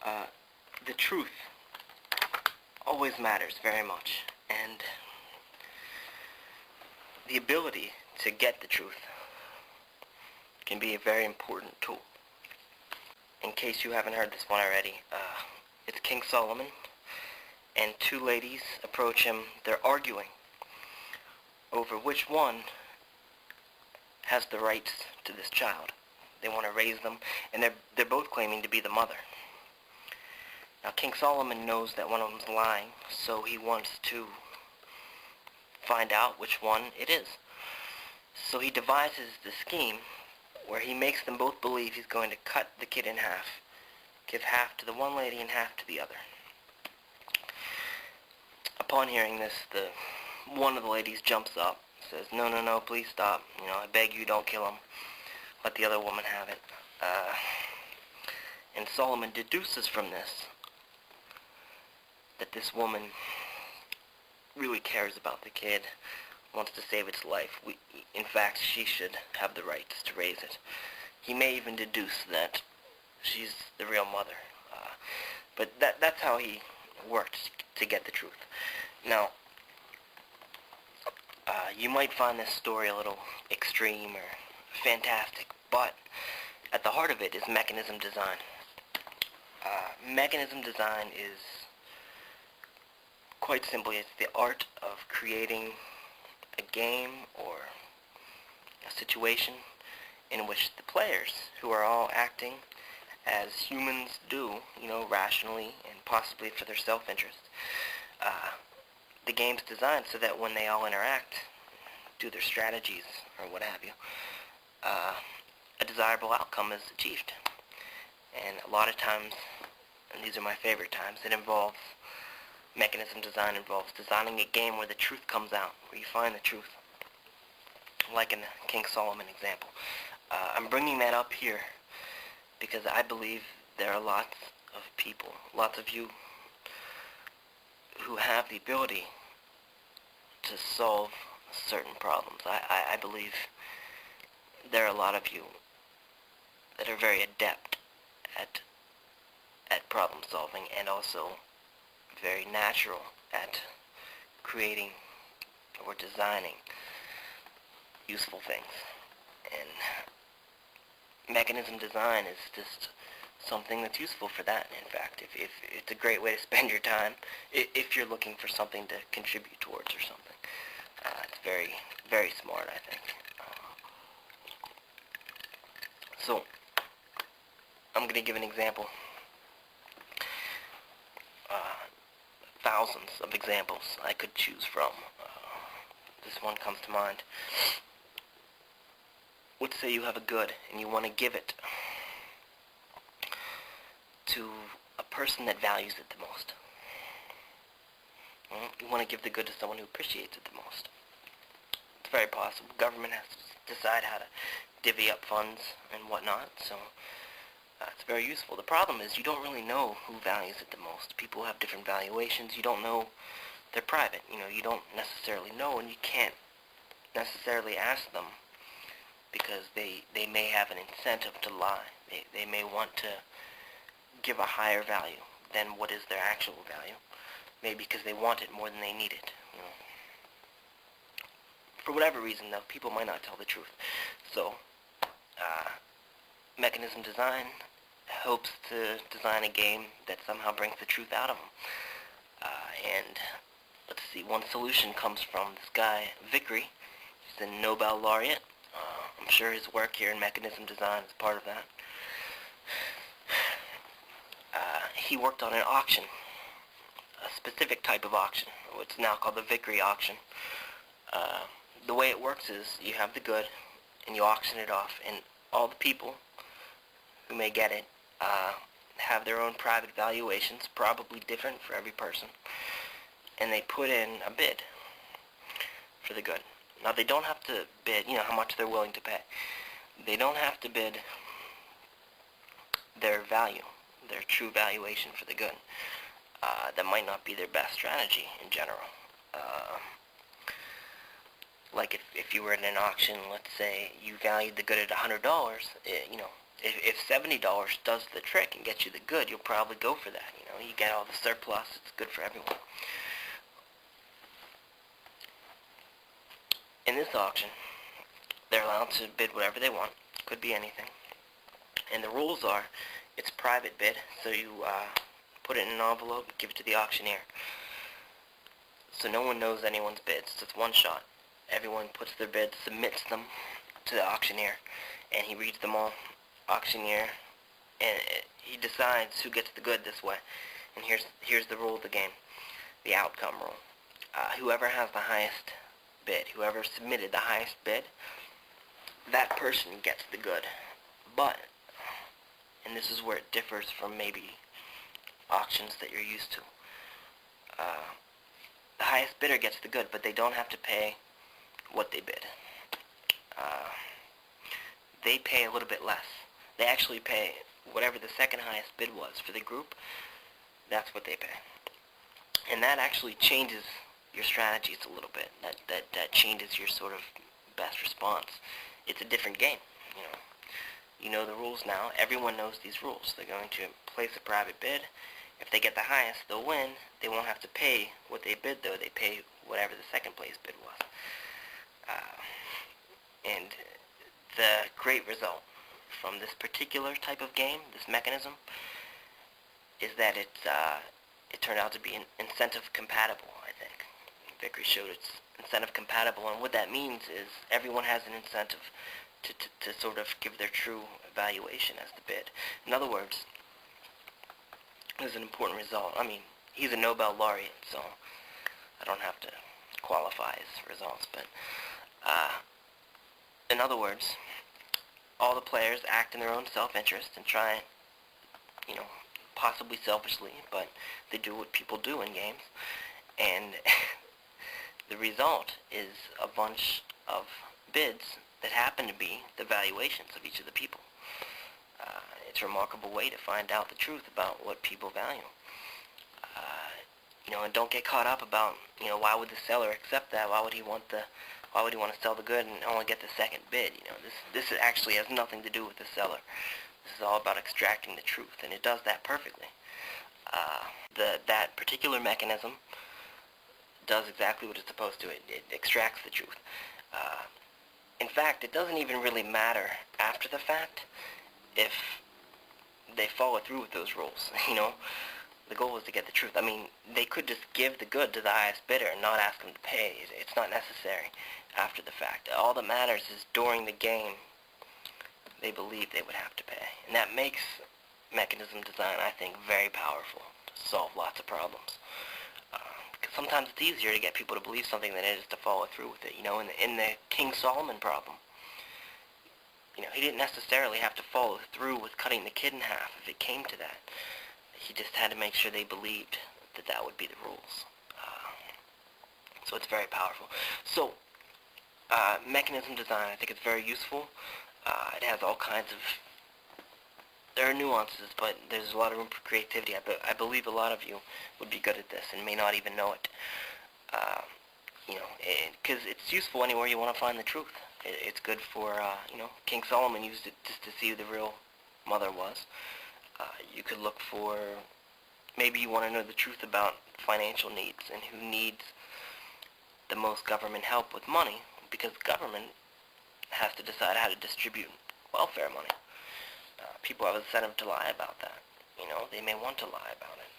Uh, the truth always matters very much, and the ability to get the truth can be a very important tool. In case you haven't heard this one already, it's King Solomon, and two ladies approach him. They're arguing over which one has the rights to this child. They want to raise them, and they're both claiming to be the mother. Now, King Solomon knows that one of them's lying, so he wants to find out which one it is. So he devises the scheme where he makes them both believe he's going to cut the kid in half, give half to the one lady and half to the other. Upon hearing this, one of the ladies jumps up, says, no, no, no, please stop. I beg you, don't kill him. Let the other woman have it. And Solomon deduces from this that this woman really cares about the kid, wants to save its life. In fact, she should have the rights to raise it. He may even deduce that she's the real mother. But that's how he worked to get the truth. Now, you might find this story a little extreme or fantastic, but at the heart of it is mechanism design. Mechanism design is, quite simply, it's the art of creating a game or a situation in which the players, who are all acting as humans do, rationally and possibly for their self-interest, the game's designed so that when they all interact, do their strategies or what have you, a desirable outcome is achieved. And a lot of times, and these are my favorite times, mechanism design involves designing a game where the truth comes out, where you find the truth, like in the King Solomon example. I'm bringing that up here because I believe there are lots of people, lots of you, who have the ability to solve certain problems. I believe there are a lot of you that are very adept at problem solving, and also very natural at creating or designing useful things. And mechanism design is just something that's useful for that. In fact, if it's a great way to spend your time, if you're looking for something to contribute towards or something. It's very, very smart, I think. So, I'm going to give an example. Thousands of examples I could choose from. This one comes to mind. Let's say you have a good and you want to give it to a person that values it the most. You want to give the good to someone who appreciates it the most. It's very possible. Government has to decide how to divvy up funds and whatnot, so it's very useful. The problem is you don't really know who values it the most. People have different valuations. You don't know. They're private. You don't necessarily know, and you can't necessarily ask them because they may have an incentive to lie. They may want to give a higher value than what is their actual value. Maybe because they want it more than they need it. For whatever reason, though, people might not tell the truth. So, mechanism design hopes to design a game that somehow brings the truth out of them. And let's see, one solution comes from this guy, Vickery. He's a Nobel laureate. I'm sure his work here in mechanism design is part of that. He worked on an auction, a specific type of auction, what's now called the Vickery auction. The way it works is you have the good and you auction it off, and all the people who may get it have their own private valuations, probably different for every person, and they put in a bid for the good. Now, they don't have to bid, how much they're willing to pay. They don't have to bid their value, their true valuation for the good. That might not be their best strategy in general. Like if you were at an auction, let's say you valued the good at $100, If $70 does the trick and gets you the good, you'll probably go for that. You get all the surplus. It's good for everyone. In this auction, they're allowed to bid whatever they want. Could be anything. And the rules are, it's a private bid, so you put it in an envelope and give it to the auctioneer. So no one knows anyone's bids. It's just one shot. Everyone puts their bids, submits them to the auctioneer, and he reads them all. Auctioneer, and he decides who gets the good this way. And here's the rule of the game, the outcome rule. Whoever has the highest bid, whoever submitted the highest bid, that person gets the good. But, and this is where it differs from maybe auctions that you're used to, the highest bidder gets the good, but they don't have to pay what they bid. They pay a little bit less. They actually pay whatever the second highest bid was for the group. That's what they pay. And that actually changes your strategies a little bit. That changes your sort of best response. It's a different game. You know the rules now. Everyone knows these rules. They're going to place a private bid. If they get the highest, they'll win. They won't have to pay what they bid, though. They pay whatever the second place bid was. And the great result from this particular type of game, this mechanism, is that it turned out to be incentive compatible, I think. Vickery showed it's incentive compatible, and what that means is everyone has an incentive to sort of give their true evaluation as the bid. In other words, there's an important result. I mean, he's a Nobel laureate, so I don't have to qualify his results, but in other words, all the players act in their own self-interest and try, possibly selfishly, but they do what people do in games, and the result is a bunch of bids that happen to be the valuations of each of the people. It's a remarkable way to find out the truth about what people value. And don't get caught up about, why would the seller accept that? Why would he want to sell the good and only get the second bid? This actually has nothing to do with the seller. This is all about extracting the truth, and it does that perfectly. That particular mechanism does exactly what it's supposed to. It extracts the truth. In fact, it doesn't even really matter after the fact if they follow through with those rules. The goal is to get the truth. I mean, they could just give the good to the highest bidder and not ask them to pay. It's not necessary after the fact. All that matters is during the game, they believe they would have to pay. And that makes mechanism design, I think, very powerful to solve lots of problems. Because sometimes it's easier to get people to believe something than it is to follow through with it. In the King Solomon problem, he didn't necessarily have to follow through with cutting the kid in half if it came to that. He just had to make sure they believed that that would be the rules. So it's very powerful. So, mechanism design, I think it's very useful. It has all kinds of... There are nuances, but there's a lot of room for creativity. I believe a lot of you would be good at this and may not even know it. Because it's useful anywhere you want to find the truth. It's good for, King Solomon used it just to see who the real mother was. You could look for, maybe you want to know the truth about financial needs and who needs the most government help with money, because government has to decide how to distribute welfare money. People have a incentive to lie about that. They may want to lie about it.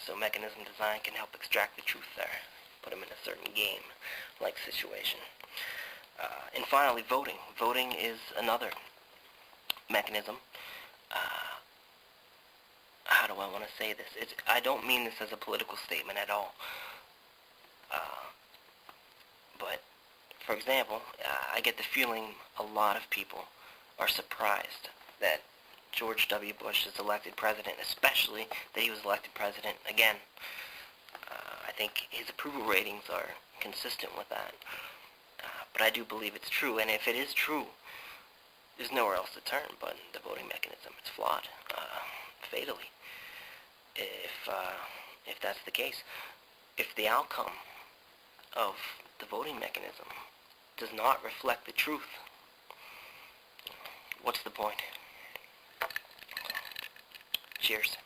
So mechanism design can help extract the truth there, put them in a certain game-like situation. And finally, voting. Voting is another mechanism. How do I want to say this? I don't mean this as a political statement at all. But, for example, I get the feeling a lot of people are surprised that George W. Bush is elected president, especially that he was elected president again. I think his approval ratings are consistent with that. But I do believe it's true, and if it is true, there's nowhere else to turn but the voting mechanism. It's flawed, fatally, if that's the case. If the outcome of the voting mechanism does not reflect the truth, what's the point? Cheers.